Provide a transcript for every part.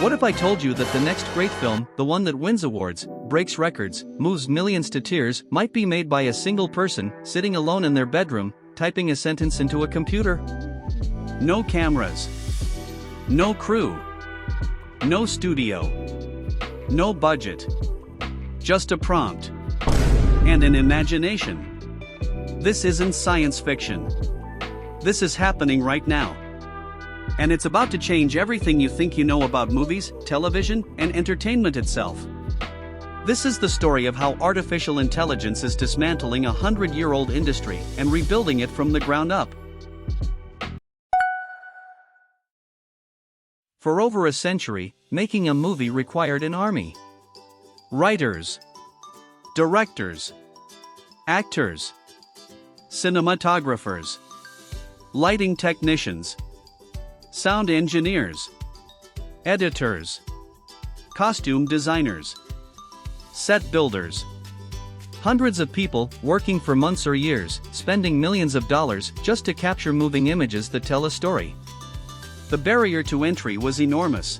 What if I told you that the next great film, the one that wins awards, breaks records, moves millions to tears, might be made by a single person, sitting alone in their bedroom, typing a sentence into a computer? No cameras. No crew. No studio. No budget. Just a prompt. And an imagination. This isn't science fiction. This is happening right now. And it's about to change everything you think you know about movies, television, and entertainment itself. This is the story of how artificial intelligence is dismantling a 100-year-old industry and rebuilding it from the ground up. For over a century, making a movie required an army. Writers, directors, actors, cinematographers, lighting technicians, sound engineers, editors, costume designers, set builders. Hundreds of people working for months or years, spending millions of dollars just to capture moving images that tell a story. The barrier to entry was enormous.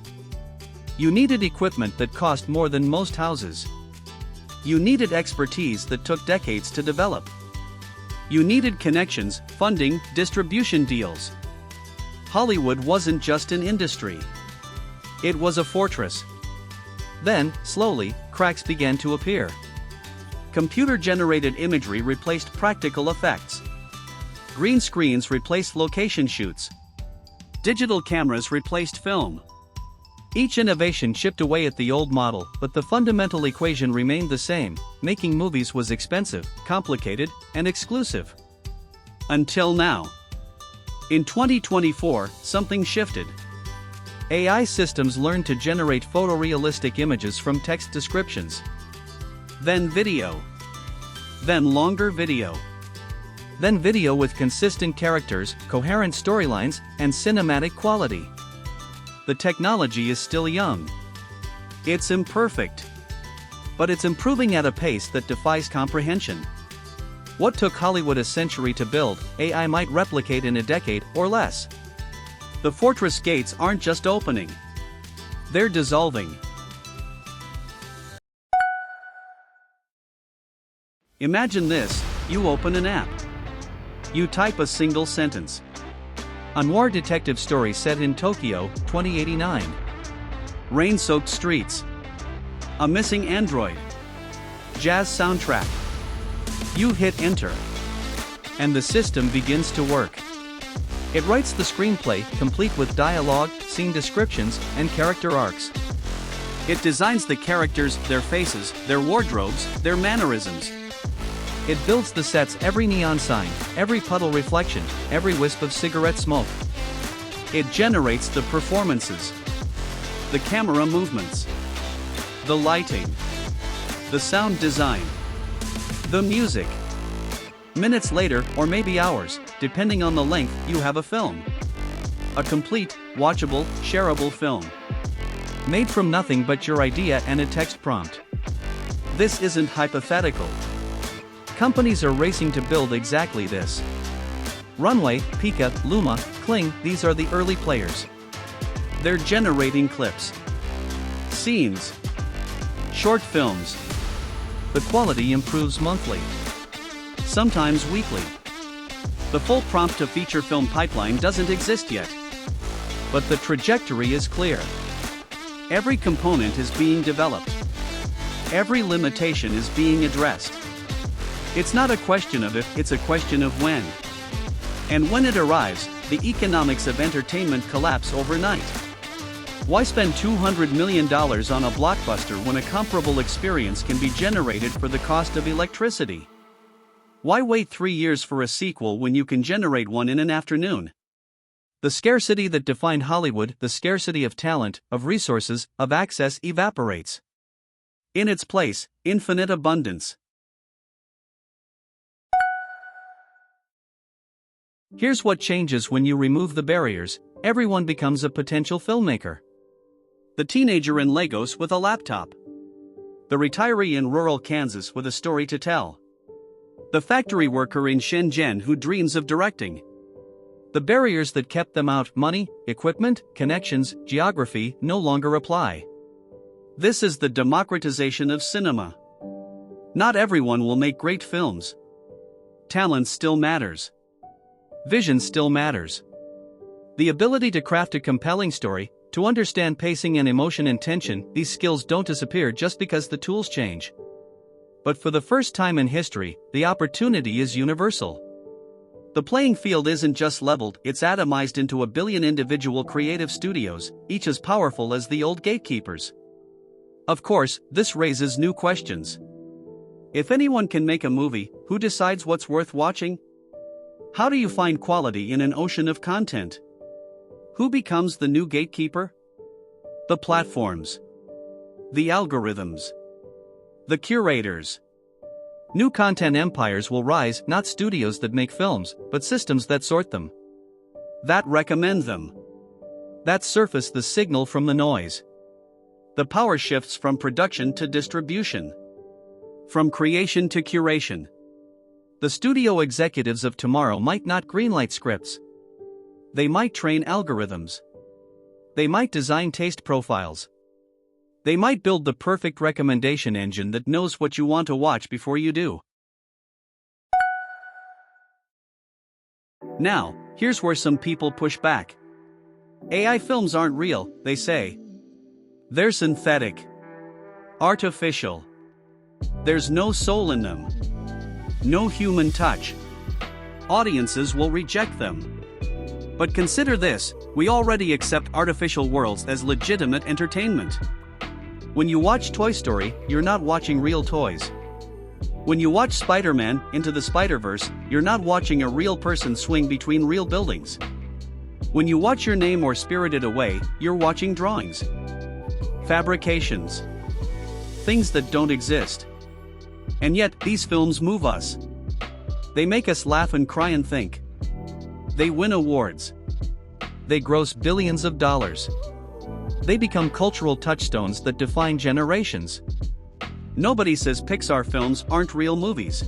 You needed equipment that cost more than most houses. You needed expertise that took decades to develop. You needed connections, funding, distribution deals. Hollywood wasn't just an industry. It was a fortress. Then, slowly, cracks began to appear. Computer-generated imagery replaced practical effects. Green screens replaced location shoots. Digital cameras replaced film. Each innovation chipped away at the old model, but the fundamental equation remained the same: making movies was expensive, complicated, and exclusive. Until now. In 2024, something shifted. AI systems learned to generate photorealistic images from text descriptions. Then video. Then longer video. Then video with consistent characters, coherent storylines, and cinematic quality. The technology is still young. It's imperfect. But it's improving at a pace that defies comprehension. What took Hollywood a century to build, AI might replicate in a decade or less. The fortress gates aren't just opening. They're dissolving. Imagine this: you open an app. You type a single sentence. A noir detective story set in Tokyo, 2089. Rain-soaked streets. A missing android. Jazz soundtrack. You hit enter. And the system begins to work. It writes the screenplay, complete with dialogue, scene descriptions, and character arcs. It designs the characters, their faces, their wardrobes, their mannerisms. It builds the sets, every neon sign, every puddle reflection, every wisp of cigarette smoke. It generates the performances, the camera movements, the lighting, the sound design, the music. Minutes later, or maybe hours, depending on the length, you have a film. A complete, watchable, shareable film. Made from nothing but your idea and a text prompt. This isn't hypothetical. Companies are racing to build exactly this. Runway, Pika, Luma, Kling, these are the early players. They're generating clips, scenes, short films. The quality improves monthly, sometimes weekly. The full prompt to feature film pipeline doesn't exist yet. But the trajectory is clear. Every component is being developed. Every limitation is being addressed. It's not a question of if, it's a question of when. And when it arrives, the economics of entertainment collapse overnight. Why spend $200 million on a blockbuster when a comparable experience can be generated for the cost of electricity? Why wait 3 years for a sequel when you can generate one in an afternoon? The scarcity that defined Hollywood, the scarcity of talent, of resources, of access, evaporates. In its place, infinite abundance. Here's what changes when you remove the barriers: everyone becomes a potential filmmaker. The teenager in Lagos with a laptop. The retiree in rural Kansas with a story to tell. The factory worker in Shenzhen who dreams of directing. The barriers that kept them out, money, equipment, connections, geography, no longer apply. This is the democratization of cinema. Not everyone will make great films. Talent still matters. Vision still matters. The ability to craft a compelling story, to understand pacing and emotion and tension, these skills don't disappear just because the tools change. But for the first time in history, the opportunity is universal. The playing field isn't just leveled, it's atomized into a billion individual creative studios, each as powerful as the old gatekeepers. Of course, this raises new questions. If anyone can make a movie, who decides what's worth watching? How do you find quality in an ocean of content? Who becomes the new gatekeeper? The platforms. The algorithms. The curators. New content empires will rise, not studios that make films, but systems that sort them. That recommend them. That surface the signal from the noise. The power shifts from production to distribution. From creation to curation. The studio executives of tomorrow might not greenlight scripts. They might train algorithms. They might design taste profiles. They might build the perfect recommendation engine that knows what you want to watch before you do. Now, here's where some people push back. AI films aren't real, they say. They're synthetic. Artificial. There's no soul in them. No human touch. Audiences will reject them. But consider this, we already accept artificial worlds as legitimate entertainment. When you watch Toy Story, you're not watching real toys. When you watch Spider-Man, Into the Spider-Verse, you're not watching a real person swing between real buildings. When you watch Your Name or Spirited Away, you're watching drawings. Fabrications. Things that don't exist. And yet, these films move us. They make us laugh and cry and think. They win awards. They gross billions of dollars. They become cultural touchstones that define generations. Nobody says Pixar films aren't real movies.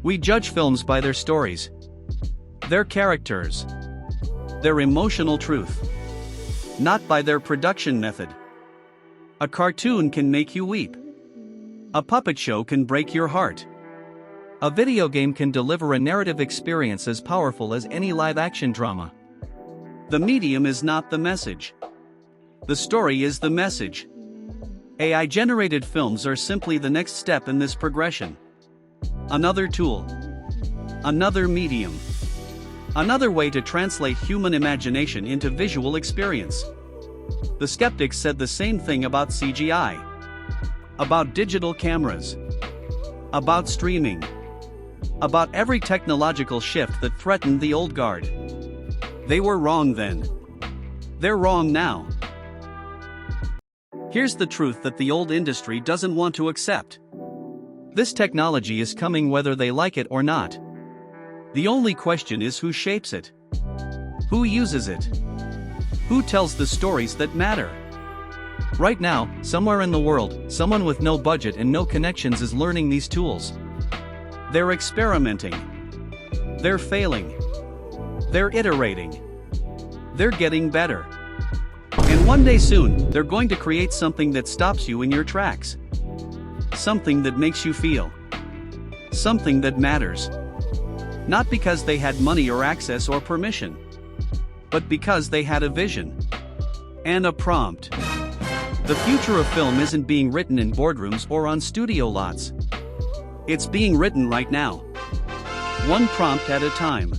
We judge films by their stories, their characters, their emotional truth, not by their production method. A cartoon can make you weep. A puppet show can break your heart. A video game can deliver a narrative experience as powerful as any live-action drama. The medium is not the message. The story is the message. AI-generated films are simply the next step in this progression. Another tool. Another medium. Another way to translate human imagination into visual experience. The skeptics said the same thing about CGI. About digital cameras. About streaming. About every technological shift that threatened the old guard. They were wrong then. They're wrong now. Here's the truth that the old industry doesn't want to accept. This technology is coming whether they like it or not. The only question is who shapes it? Who uses it? Who tells the stories that matter? Right now, somewhere in the world, someone with no budget and no connections is learning these tools. They're experimenting. They're failing. They're iterating. They're getting better. And one day soon, they're going to create something that stops you in your tracks. Something that makes you feel. Something that matters. Not because they had money or access or permission, but because they had a vision. And a prompt. The future of film isn't being written in boardrooms or on studio lots. It's being written right now. One prompt at a time.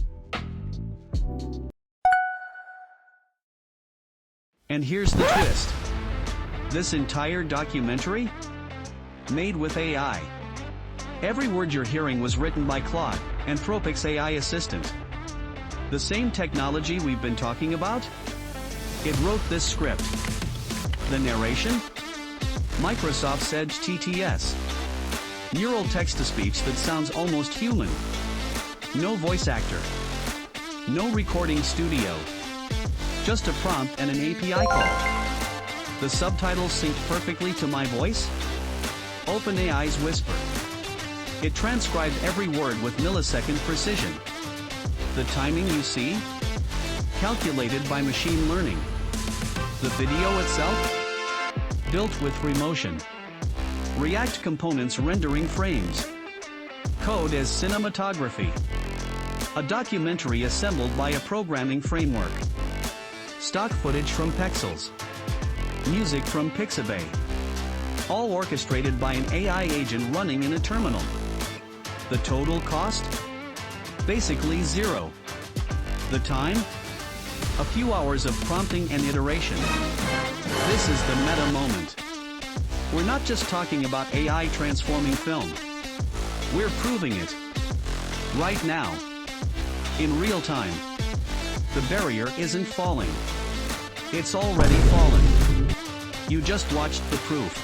And here's the twist. This entire documentary? Made with AI. Every word you're hearing was written by Claude, Anthropic's AI assistant. The same technology we've been talking about? It wrote this script. The narration? Microsoft's Edge TTS. Neural text-to-speech that sounds almost human. No voice actor. No recording studio. Just a prompt and an API call. The subtitles synced perfectly to my voice? OpenAI's Whisper. It transcribed every word with millisecond precision. The timing you see? calculated by machine learning. The video itself? Built with Remotion. React components rendering frames. Code as cinematography. A documentary assembled by a programming framework. Stock footage from Pexels. Music from Pixabay. All orchestrated by an AI agent running in a terminal. The total cost? Basically zero. The time? A few hours of prompting and iteration. This is the meta moment. We're not just talking about AI transforming film. We're proving it. Right now. In real time. The barrier isn't falling. It's already fallen. You just watched the proof.